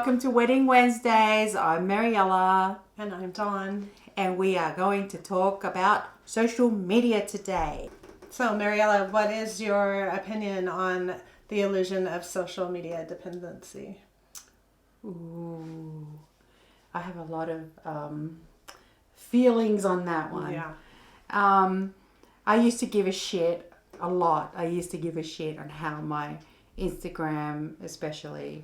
welcome to Wedding Wednesdays. I'm Mariela. And I'm Dawn. And we are going to talk about social media today. So, Mariela, what is your opinion on the illusion of social media dependency? Ooh, I have a lot of feelings on that one. Yeah. I used to give a shit a lot. I used to give a shit on how my Instagram especially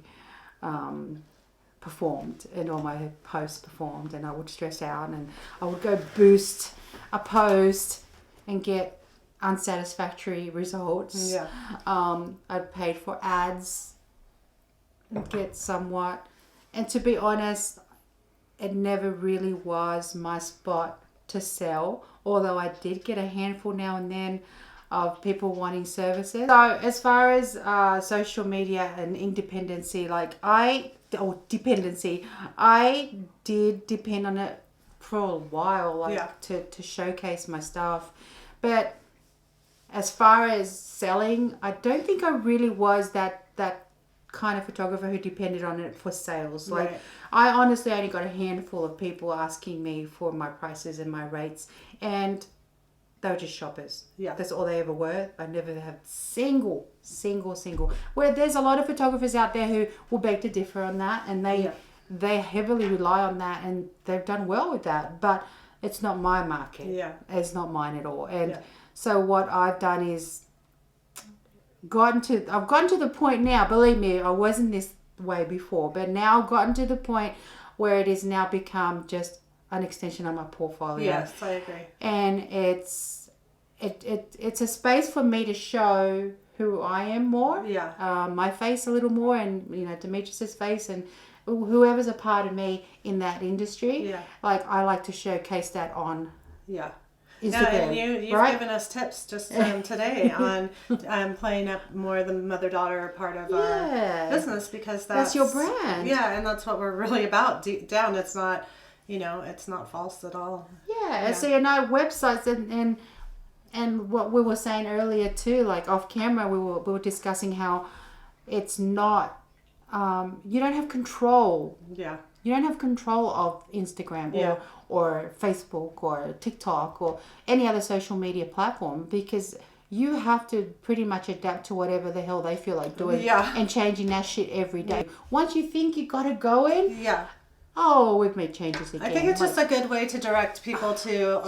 performed and all my posts performed, and I would stress out and I would go boost a post and get unsatisfactory results. Yeah. I'd paid for ads and get somewhat, and to be honest, it never really was my spot to sell, although I did get a handful now and then of people wanting services. So as far as social media and independency, I did depend on it for a while, to showcase my stuff. But as far as selling, I don't think I really was that kind of photographer who depended on it for sales. Right. I honestly only got a handful of people asking me for my prices and my rates, and they were just shoppers. Yeah. That's all they ever were. I never had single. Where there's a lot of photographers out there who will beg to differ on that, and they heavily rely on that, and they've done well with that. But it's not my market. Yeah. It's not mine at all. And so what I've done is I've gotten to the point now, believe me, I wasn't this way before, but now I've gotten to the point where it has now become just an extension of my portfolio. Yes, I agree. And it's a space for me to show who I am more. Yeah. My face a little more, and Demetrius's face, and whoever's a part of me in that industry. Yeah. I like to showcase that on Instagram. No, and you've given us tips just today on playing up more the mother-daughter part of our business, because that's your brand. Yeah, and that's what we're really about deep down. It's not, it's not false at all. Yeah. So websites and what we were saying earlier too, off camera, we were discussing how it's not. You don't have control. Yeah. You don't have control of Instagram or Facebook or TikTok or any other social media platform, because you have to pretty much adapt to whatever the hell they feel like doing and changing that shit every day. Once you think you got it going, we've made changes again. I think it's just a good way to direct people to,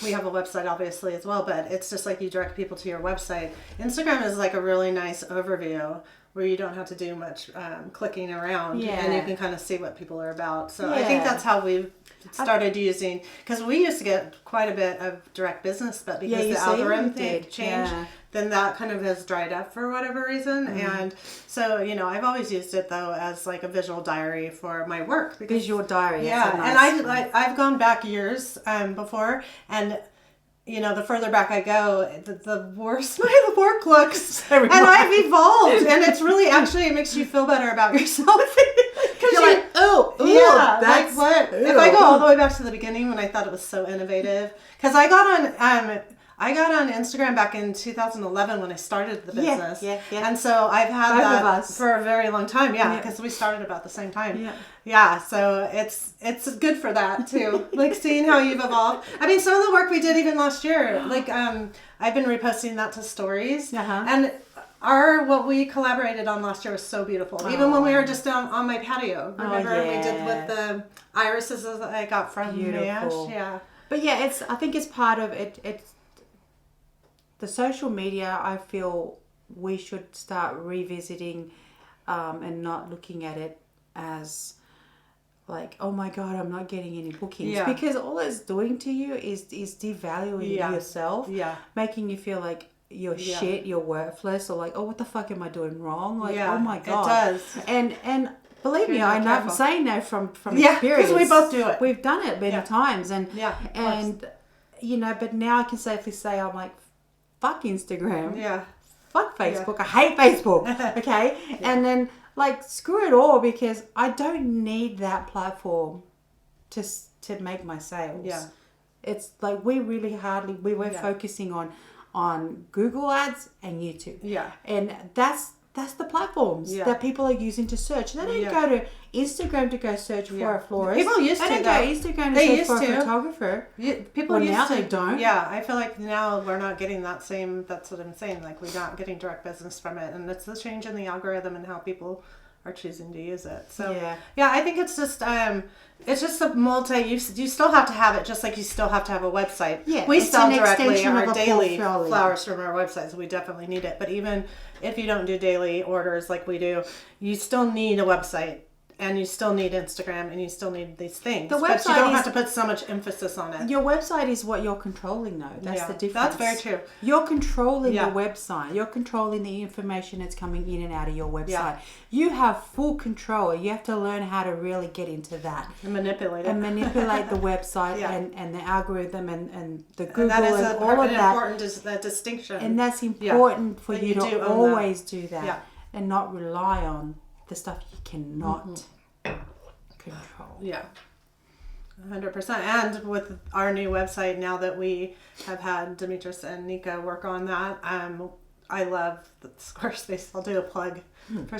we have a website obviously as well, but it's just you direct people to your website. Instagram is a really nice overview where you don't have to do much clicking around, and you can kind of see what people are about. So I think that's how we've started using, because we used to get quite a bit of direct business, but because the algorithm thing changed, then that kind of has dried up for whatever reason. And so, I've always used it though as a visual diary for my work. Visual diary. Yeah, and I've gone back years before, and the further back I go, the worse my work looks. And I've evolved, and it's really it makes you feel better about yourself. You're that's what. If I go all the way back to the beginning when I thought it was so innovative, because I got on Instagram back in 2011 when I started the business. Yeah. And so I've had that for a very long time. Because we started about the same time. Yeah. So it's good for that too. Seeing how you've evolved. I mean, some of the work we did even last year, I've been reposting that to stories. And what we collaborated on last year was so beautiful. Even when we were just on my patio. Remember we did with the irises that I got from Nash? Yeah. But I think it's part of it. It's the social media. I feel we should start revisiting and not looking at it as oh my God, I'm not getting any bookings. Because all it's doing to you is devaluing yourself, making you feel like you're shit, you're worthless, or oh, what the fuck am I doing wrong? Oh my God. It does. And believe me, I'm saying that from experience. Because we both do it. We've done it many times, and but now I can safely say I'm fuck Instagram. Yeah. Fuck Facebook. I hate Facebook. Okay? And then screw it all, because I don't need that platform to make my sales. Yeah. It's we were focusing on Google ads and YouTube. Yeah. And that's That's the platforms that people are using to search. They don't go to Instagram to go search for a florist. People used to. They don't go to Instagram to search for a photographer. People used now to. They don't. Yeah, I feel like now we're not getting that same. That's what I'm saying. Like we're not getting direct business from it, and it's the change in the algorithm and how people are choosing to use it. So yeah, I think it's just a multi. You still have to have it, just like you still have to have a website. Yeah, we sell directly our daily portfolio. flowers from our website, so we definitely need it. But even if you don't do daily orders like we do, you still need a website. And you still need Instagram, and you still need these things. The website, but you don't have to put so much emphasis on it. Your website is what you're controlling, though. That's the difference. That's very true. You're controlling the website. You're controlling the information that's coming in and out of your website. Yeah. You have full control. You have to learn how to really get into that. And manipulate it. And manipulate the website and the algorithm and the Google and that is all of that. Important distinction. And that's important for you to always do that. Yeah. And not rely on the stuff you cannot control. Yeah, 100%. And with our new website, now that we have had Demetrius and Nika work on that, I love the Squarespace. I'll do a plug for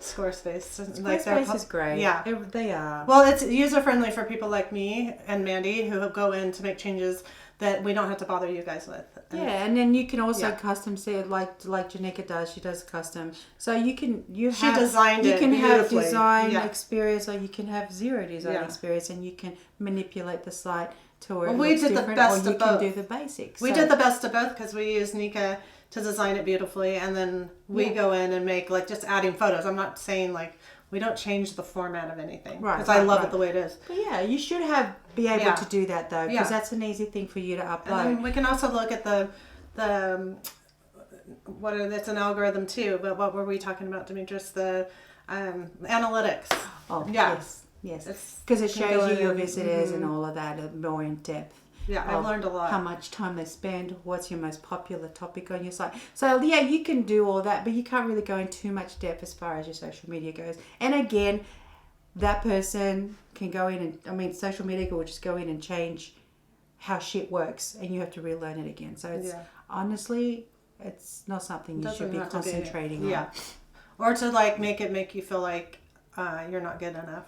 Squarespace. Squarespace is great. Yeah, they are. Well, it's user friendly for people like me and Mandy who go in to make changes that we don't have to bother you guys with. And then you can also custom say like Janika does. She does custom, so you can she designed it. You can have design experience, or you can have zero design experience, and you can manipulate the site to where we did the best or of both. You can do the basics. We did the best of both because we used Nika to design it beautifully, and then we go in and make like just adding photos. I'm not saying like we don't change the format of anything because I love it the way it is. But yeah, you should be able to do that though, because that's an easy thing for you to upload. And we can also look at it's an algorithm too. But what were we talking about, Demetrius? The analytics. Oh yes, because it shows you your visitors and all of that more in depth. Yeah, I've learned a lot. How much time they spend, what's your most popular topic on your site. So yeah, you can do all that, but you can't really go in too much depth as far as your social media goes. And again, that person can go in and, social media will just go in and change how shit works, and you have to relearn it again. So it's honestly, it's not something you should be concentrating on. Yeah. Or to make you feel like you're not good enough.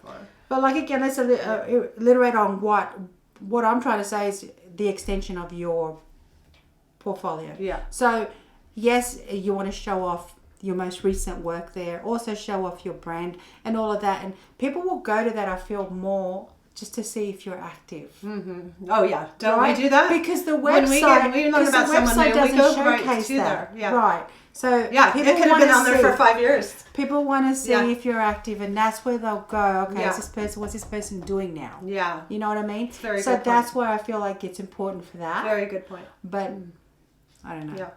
But again, let's iterate on what I'm trying to say is the extension of your portfolio. Yeah. So, yes, you want to show off your most recent work there. Also show off your brand and all of that. And people will go to that, I feel, more just to see if you're active. Mm-hmm. Oh, yeah. Don't we do that? Because the website, we learn about someone new, doesn't we go showcase right to that. there. Yeah. Right. So it could have been on there for 5 years. People want to see if you're active, and that's where they'll go. Okay, what's this person doing now? Yeah, you know what I mean. It's very so good that's point. where I feel like it's important for that. Very good point. But I don't know. Yeah,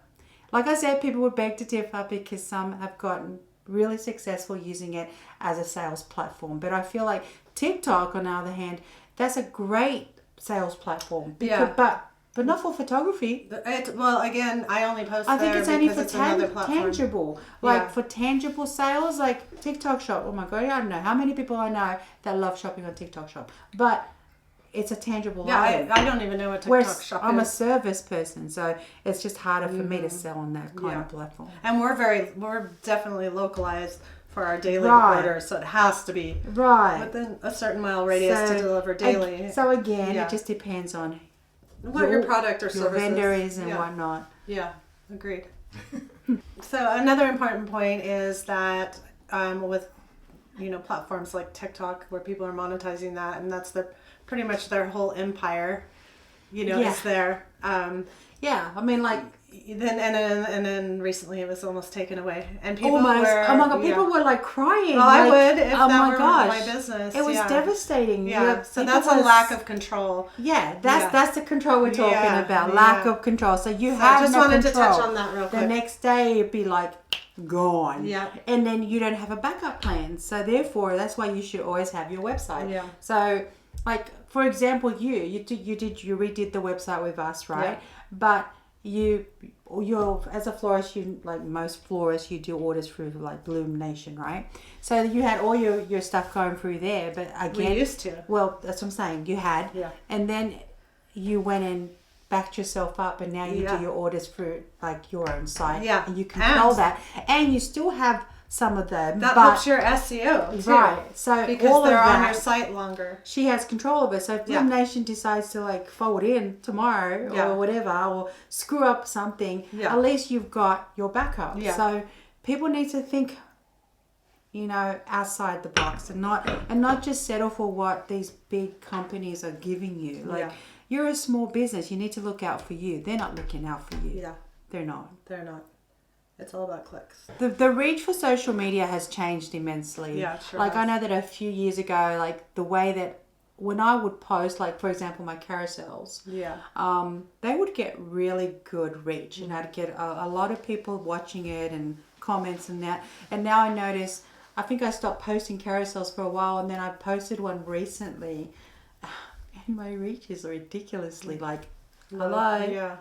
like I said, people would beg to differ because some have gotten really successful using it as a sales platform. But I feel like TikTok, on the other hand, that's a great sales platform. But not for photography. Again, I only post I think there it's only because for it's another platform. tangible. For tangible sales, like TikTok Shop. Oh my God, I don't know how many people I know that love shopping on TikTok Shop. But it's a tangible item. I don't even know what TikTok Shop is. I'm a service person, so it's just harder for me to sell on that kind of platform. And we're definitely localized for our daily orders, so it has to be within a certain mile radius to deliver daily. So again, it just depends on what your product or service your vendor is and whatnot. Yeah, agreed. So another important point is that with platforms like TikTok, where people are monetizing that, and that's pretty much their whole empire, is there. Then recently it was almost taken away, and people people were like crying. Well, I would if that were my business. It was devastating. Yeah, so that's a lack of control. Yeah, that's the control we're talking about. Lack of control. So you have just no wanted control. to touch on that real quick. The next day it'd be like gone. Yeah, and then you don't have a backup plan. So therefore, that's why you should always have your website. Yeah. So, for example, you redid the website with us, right? Yeah. But you're as a florist, most florists, you do orders through Bloom Nation, right? So you had all your stuff going through there, but again, we used to. Well, that's what I'm saying. You had, and then you went and backed yourself up, and now you do your orders through like your own site, and you control that, and you still have some of them. That helps your SEO too, right? So because all they're of that, on your site longer. She has control of it. So if Bloom Nation decides to like fold in tomorrow or whatever, or screw up something, at least you've got your backup. Yeah. So people need to think, you know, outside the box, and not just settle for what these big companies are giving you. Like you're a small business, you need to look out for you. They're not looking out for you. Yeah, they're not. They're not. It's all about clicks. The reach for social media has changed immensely. Yeah, sure. Like I know that a few years ago, like the way that when I would post, like for example, my carousels, they would get really good reach, and I'd get a lot of people watching it and comments and that. And now I notice, I think I stopped posting carousels for a while, and then I posted one recently, and my reach is ridiculously like, hello. Yeah.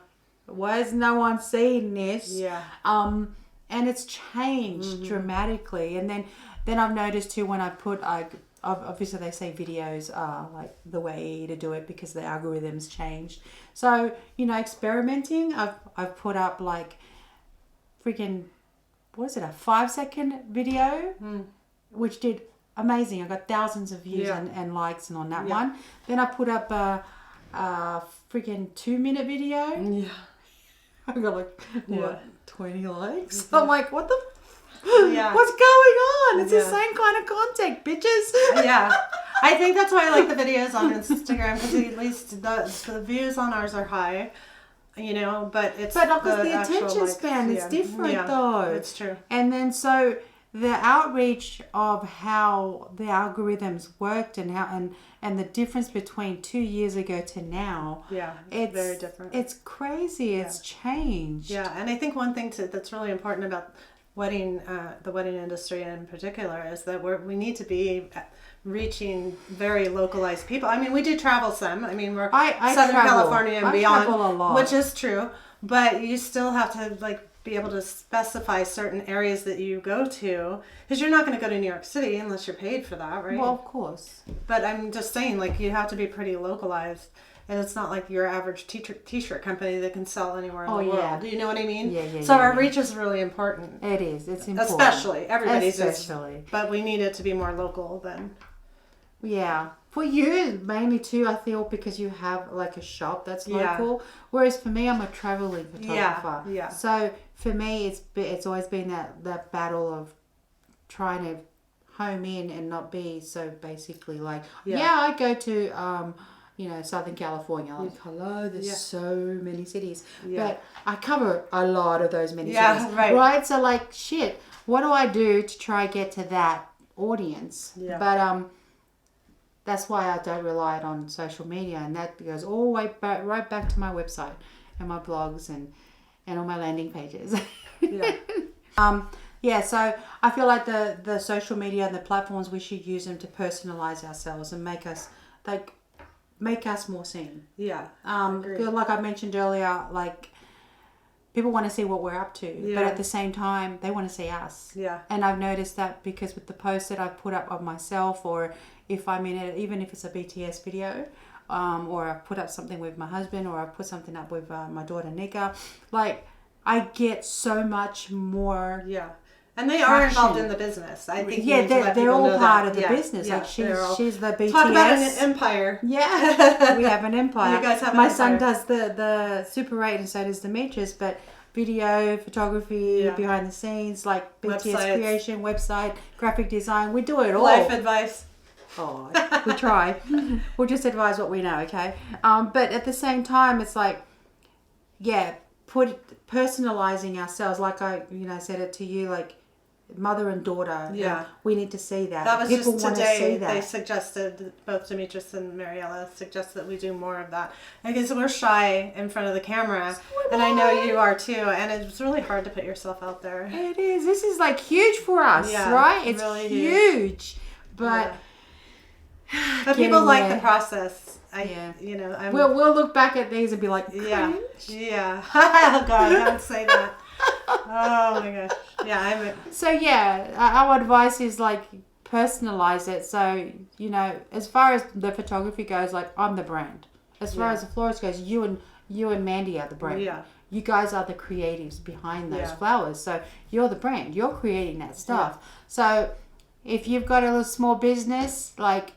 Why is no one seeing this? Yeah. And it's changed dramatically. And then I've noticed too, when I put, obviously they say videos are like the way to do it because the algorithms changed. So, you know, experimenting, I've put up like freaking, what is it, a 5-second video, which did amazing. I got thousands of views and likes and on that one. Then I put up a freaking 2-minute video. Yeah. I got like 20 likes. I'm like, what the? What's going on? It's the same kind of content, bitches. Yeah, I think that's why I like the videos on Instagram, because at least the views on ours are high. You know, but it's because the attention span is different though. It's true. And then so the outreach of how the algorithms worked and how and the difference between 2 years ago to now. Yeah, it's very different. It's crazy. It's changed. Yeah, and I think one thing that's really important about the wedding industry in particular is that we need to be reaching very localized people. I mean, we do travel some. I mean, we're Southern California and beyond, travel a lot. Which is true. But you still have to like be able to specify certain areas that you go to, because you're not going to go to New York City unless you're paid for that, right? Well, of course. But I'm just saying, like, you have to be pretty localized. And it's not like your average t-shirt company that can sell anywhere in the world. Do you know what I mean? So our reach is really important. It is. It's important. Especially. Everybody's Especially. But we need it to be more local then. Yeah. For you, mainly too, I feel, because you have like a shop that's local. Whereas for me, I'm a traveling photographer. Yeah. So for me, it's always been that battle of trying to home in and not be so basically like, I go to... you know, Southern California. Like, hello, there's so many cities. But I cover a lot of those many cities. Right? So, like, shit, what do I do to try to get to that audience? Yeah. But that's why I don't rely on social media. And that goes all the way back, right back to my website and my blogs and all my landing pages. So I feel like the social media and the platforms, we should use them to personalize ourselves and make us, like... make us more seen. Yeah. Like I mentioned earlier, like people want to see what we're up to, but at the same time they want to see us. Yeah. And I've noticed that because with the posts that I've put up of myself, or if I'm in it, even if it's a BTS video, or I put up something with my husband, or I put something up with my daughter Nika, like I get so much more. Yeah. And they are involved in the business. I think they're all part of the business. Like she's the BTS. Talk about an empire. Yeah, we have an empire. You guys have my son does the Super 8, and so does Demetrius. But video, photography, behind the scenes, like BTS creation, website, graphic design. We do it all. Life advice. Oh, we try. We'll just advise what we know, okay? But at the same time, it's like, personalizing ourselves. Like I said it to you, like. Mother and daughter. Yeah. We need to see that. That was people just today. They suggested, both Demetrius and Mariela suggested that we do more of that. Because we're shy in front of the camera. And I know you are too. And it's really hard to put yourself out there. It is. This is like huge for us, right? It's really huge. But people like the process. We'll look back at these and be like, cringe. Yeah. Oh God, don't say that. Oh my gosh. Our advice is like personalize it. So, as far as the photography goes, like I'm the brand. As far as the florist goes, you and Mandy are the brand. Yeah. You guys are the creatives behind those flowers. So you're the brand. You're creating that stuff. Yeah. So if you've got a little small business, like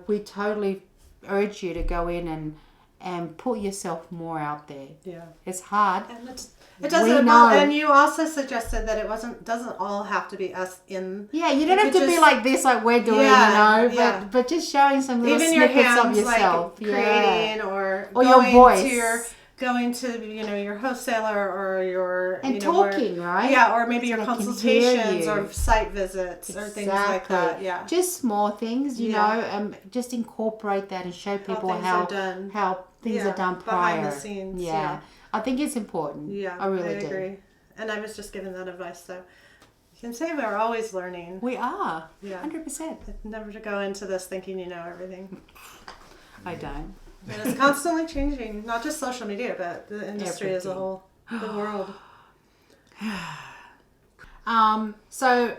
we totally urge you to go in and put yourself more out there. Yeah. It's hard. And it doesn't. Well, and you also suggested that it doesn't all have to be us in. Yeah, you don't have to be like this, like we're doing, but just showing some little even snippets your hands, of yourself, like creating or your voice. Going to your wholesaler or your talking, right? Yeah, or maybe your consultations or site visits or things like that. Yeah, just small things, you know. Just incorporate that and show people how things are done prior. Behind the scenes. Yeah. I think it's important. Yeah, I really do. Agree. And I was just giving that advice, so you can say we're always learning. We are. Yeah, 100%. Never to go into this thinking you know everything. I don't. And it's constantly changing, not just social media, but the industry as a whole, the world. So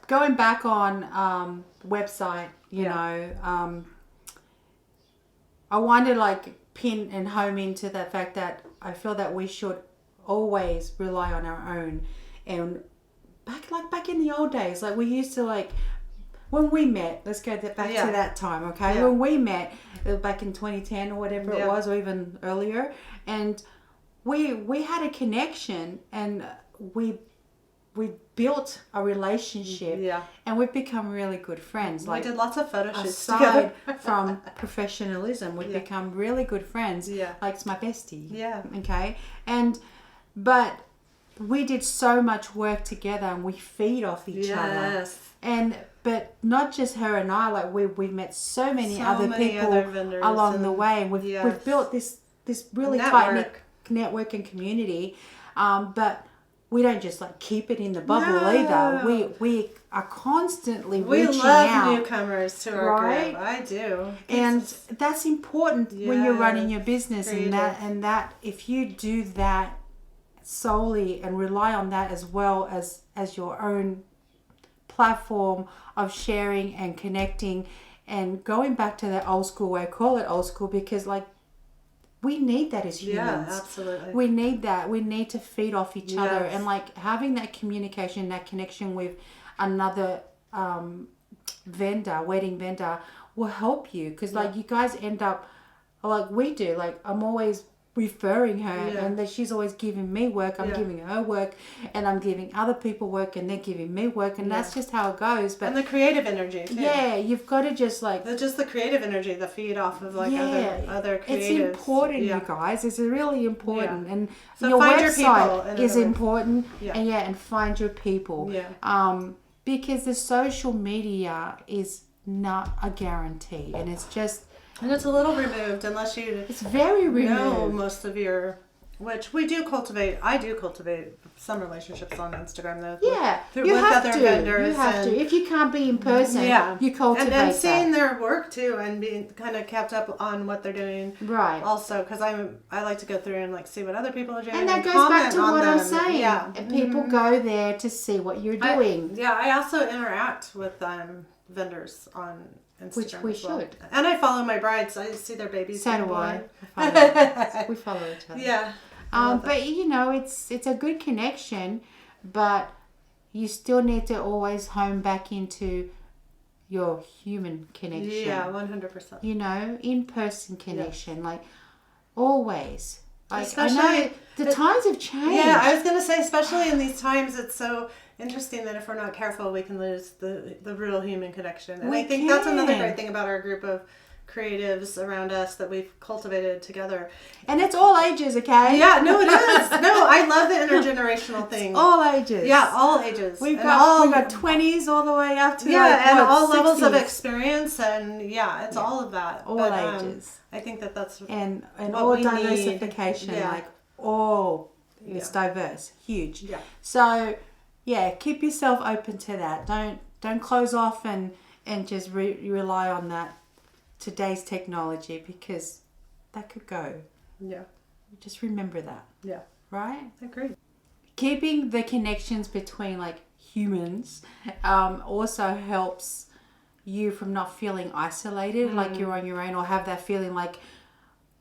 going back on website, you know, I want to pin and home into the fact that I feel that we should always rely on our own. And back in the old days, we used to when we met, let's go back to that time, okay? Yeah. When we met, back in 2010 or whatever it was, or even earlier, and we had a connection, and we built a relationship, and we've become really good friends. We did lots of photo shoots together. From professionalism, we've become really good friends. Yeah, it's my bestie. Yeah. Okay, but we did so much work together, and we feed off each other. But not just her and I, we met so many other people along the way, and we've built this really tight network and community. But we don't just keep it in the bubble either. We are constantly reaching out. We love newcomers to our group. I do. And that's important when you're running your business, and that if you do that solely and rely on that as well as your own platform of sharing and connecting and going back to that old school way. I call it old school because we need that as humans. Yeah, absolutely. We need that. We need to feed off each other, and having that communication, that connection with another wedding vendor will help you, because you guys end up we do. I'm always referring her, and that she's always giving me work. I'm giving her work, and I'm giving other people work, and they're giving me work, and that's just how it goes. But and the creative energy too. Yeah, you've got to just just the creative energy, the feed off of other creatives. It's important, you guys. It's really important, and so your find website is important. Yeah. And find your people. Yeah. Because the social media is not a guarantee, and it's just. And it's a little removed unless you it's very removed. Know most of your, which we do cultivate. I do cultivate some relationships on Instagram though. Yeah, with other vendors. You have to. If you can't be in person, you cultivate and seeing their work too, and being kind of kept up on what they're doing. Right. Also, because I like to go through and see what other people are doing. And that goes back to what I'm saying. Yeah. And people go there to see what you're doing. I also interact with vendors on Instagram, which we should. And I follow my brides. I see their babies. So do I. We follow each other. Yeah. But it's a good connection, but you still need to always home back into your human connection. Yeah, 100%. In-person connection, always. Especially, I know the times have changed. Yeah, I was going to say, especially in these times, it's so interesting that if we're not careful, we can lose the real human connection. And I think that's another great thing about our group of creatives around us that we've cultivated together. And it's all ages, okay? Yeah, no, it is. No, I love the intergenerational thing. It's all ages. Yeah, all ages. We've got 20s all the way up to and all 60s. levels of experience, and it's all of that. All ages. I think that's and all diversification, it's diverse, huge. Yeah. So keep yourself open to that. Don't close off and just rely on that today's technology, because that could go. Yeah. Just remember that. Yeah. Right? I agree. Keeping the connections between humans also helps you from not feeling isolated, like you're on your own, or have that feeling like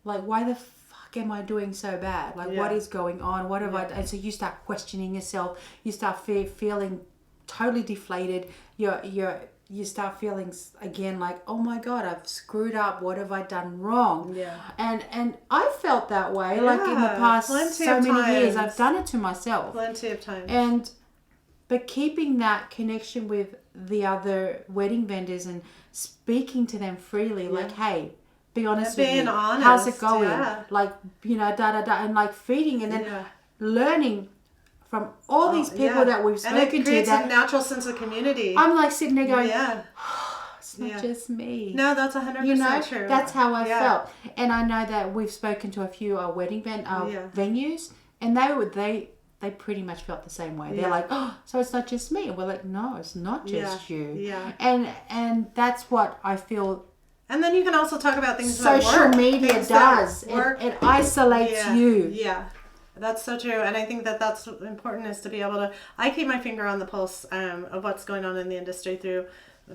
why the fuck am I doing so bad? Like, what is going on? What have I done? And so you start questioning yourself. You start feeling totally deflated. You start feeling again like, oh my God, I've screwed up. What have I done wrong? Yeah. And I felt that way. Like in the past so many years, I've done it to myself. Plenty of times. But keeping that connection with the other wedding vendors and speaking to them freely, like, hey, be honest with me. Being honest. How's it going? Yeah. Like, and like feeding and then learning from all these people that we've spoken to. And it creates a natural sense of community. I'm like sitting there going, it's not just me. No, that's 100% true. That's how I felt. And I know that we've spoken to a few wedding venues, and they pretty much felt the same way. They're like, oh, so it's not just me. And we're like, no, it's not just you. Yeah. And that's what I feel. And then you can also talk about things social media does. It isolates you. Yeah. That's so true. And I think that that's important, is to be able to, I keep my finger on the pulse of what's going on in the industry through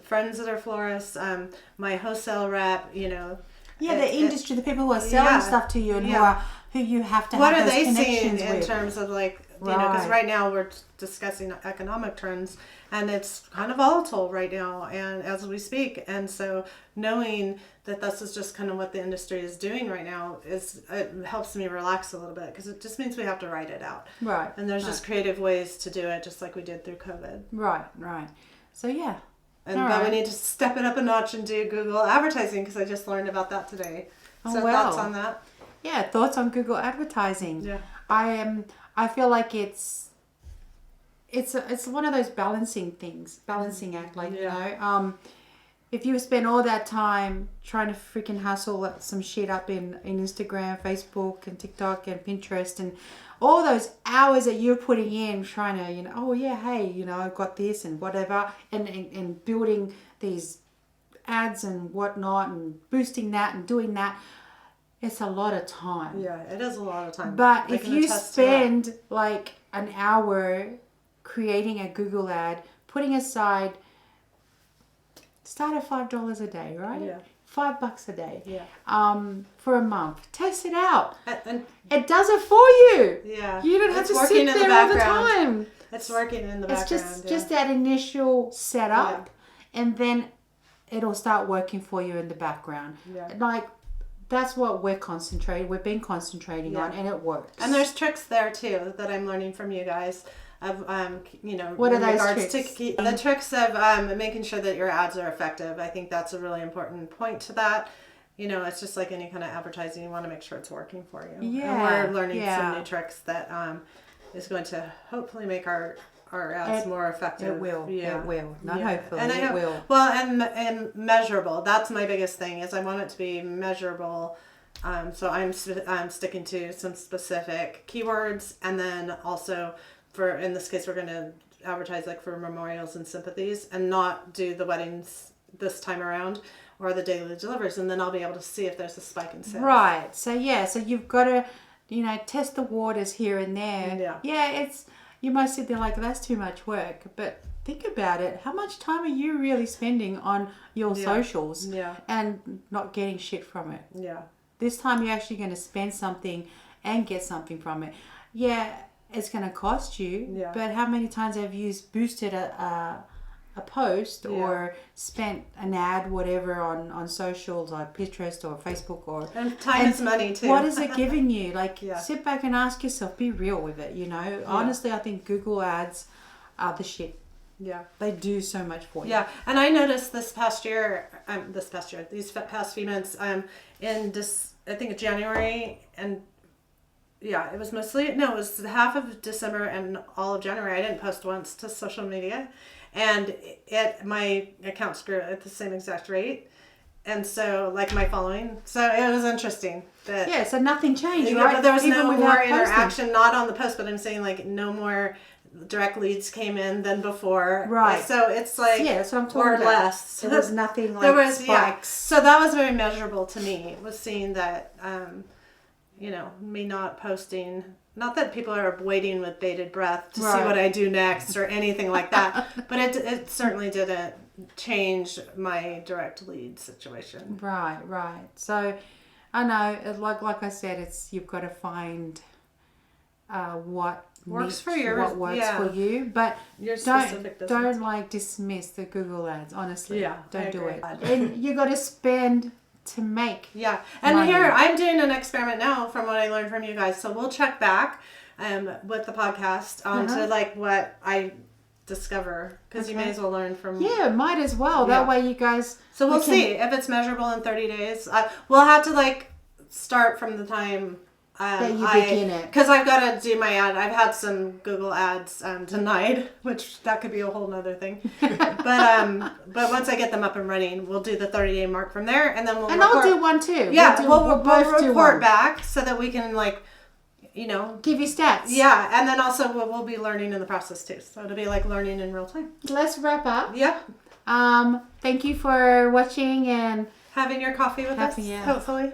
friends that are florists, my wholesale rep, the industry, the people who are selling stuff to you and who you have to what have are those they seeing in with. terms of like, because right now we're discussing economic trends, and it's kind of volatile right now and as we speak. And so knowing that this is just kind of what the industry is doing right now, it helps me relax a little bit, because it just means we have to write it out. Right. And there's just creative ways to do it, just like we did through COVID. Right. So yeah. But we need to step it up a notch and do Google advertising, because I just learned about that today. So thoughts on that? Yeah, thoughts on Google advertising. Yeah. I feel like it's one of those balancing act, like, if you spend all that time trying to freaking hustle some shit up in Instagram, Facebook and TikTok and Pinterest, and all those hours that you're putting in trying to, I've got this and whatever, and building these ads and whatnot and boosting that and doing that, it's a lot of time. Yeah, it is a lot of time. But if you spend like an hour creating a Google ad, putting aside, start at $5 a day, right? Yeah. $5 a day. Yeah. For a month. Test it out. And it does it for you. Yeah. You don't have to sit there all the time. It's working in the background. It's just that initial setup, and then it'll start working for you in the background. Yeah. Like, that's what we've been concentrating on, and it works. And there's tricks there too that I'm learning from you guys. Of what are those tricks? The tricks of making sure that your ads are effective. I think that's a really important point to that. It's just like any kind of advertising. You want to make sure it's working for you. Yeah. And we're learning some new tricks that is going to hopefully make our ads more effective. It will. Yeah. It will. Not hopefully. It will. Well, and measurable. That's my biggest thing, is I want it to be measurable. So I'm sticking to some specific keywords, and then also in this case, we're going to advertise like for memorials and sympathies, and not do the weddings this time around or the daily deliveries, and then I'll be able to see if there's a spike in sales. Right. So so you've got to, test the waters here and there. Yeah. You might sit there like, that's too much work, but think about it. How much time are you really spending on your socials and not getting shit from it? Yeah. This time you're actually going to spend something and get something from it. Yeah, it's going to cost you, but how many times have you boosted a post or spent an ad, whatever, on socials or Pinterest or Facebook and time is money too. What is it giving you? Like, sit back and ask yourself, be real with it, Honestly, I think Google ads are the shit. Yeah, they do so much for you. Yeah, and I noticed these past few months, I think January and it was half of December and all of January. I didn't post once to social media, and my accounts grew at the same exact rate, and so like my following. So it was interesting that so nothing changed, right? But there was no more interaction, not on the post, but I'm saying like no more direct leads came in than before, right? So it's like so I'm talking about less. There was nothing like spikes. So that was very measurable to me. Was seeing that. Me not posting, not that people are waiting with bated breath to see what I do next or anything like that, but it certainly didn't change my direct lead situation. Right. So, I know, like I said, you've got to find what works for you, but your specific don't like dismiss the Google ads. Honestly, don't do it. And you got to spend to make. Yeah, and money. Here I'm doing an experiment now from what I learned from you guys. So we'll check back with the podcast to like what I discover, because you may as well learn from. Yeah, might as well. That way you guys. So we'll see if it's measurable in 30 days. We'll have to like start from the time. That you begin it. Because I've got to do my ad. I've had some Google ads denied, which that could be a whole nother thing. But once I get them up and running, we'll do the 30-day mark from there, and then I'll do one too. Yeah, we'll both report back so that we can give you stats. Yeah, and then also we'll be learning in the process too. So it'll be like learning in real time. Let's wrap up. Yeah. Thank you for watching and having your coffee with us. Hopefully.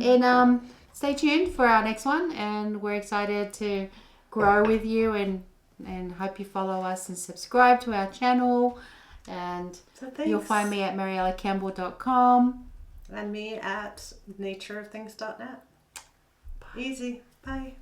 And stay tuned for our next one, and we're excited to grow with you and hope you follow us and subscribe to our channel. And you'll find me at marielacampbell.com. And me at natureofthings.net. Easy. Bye.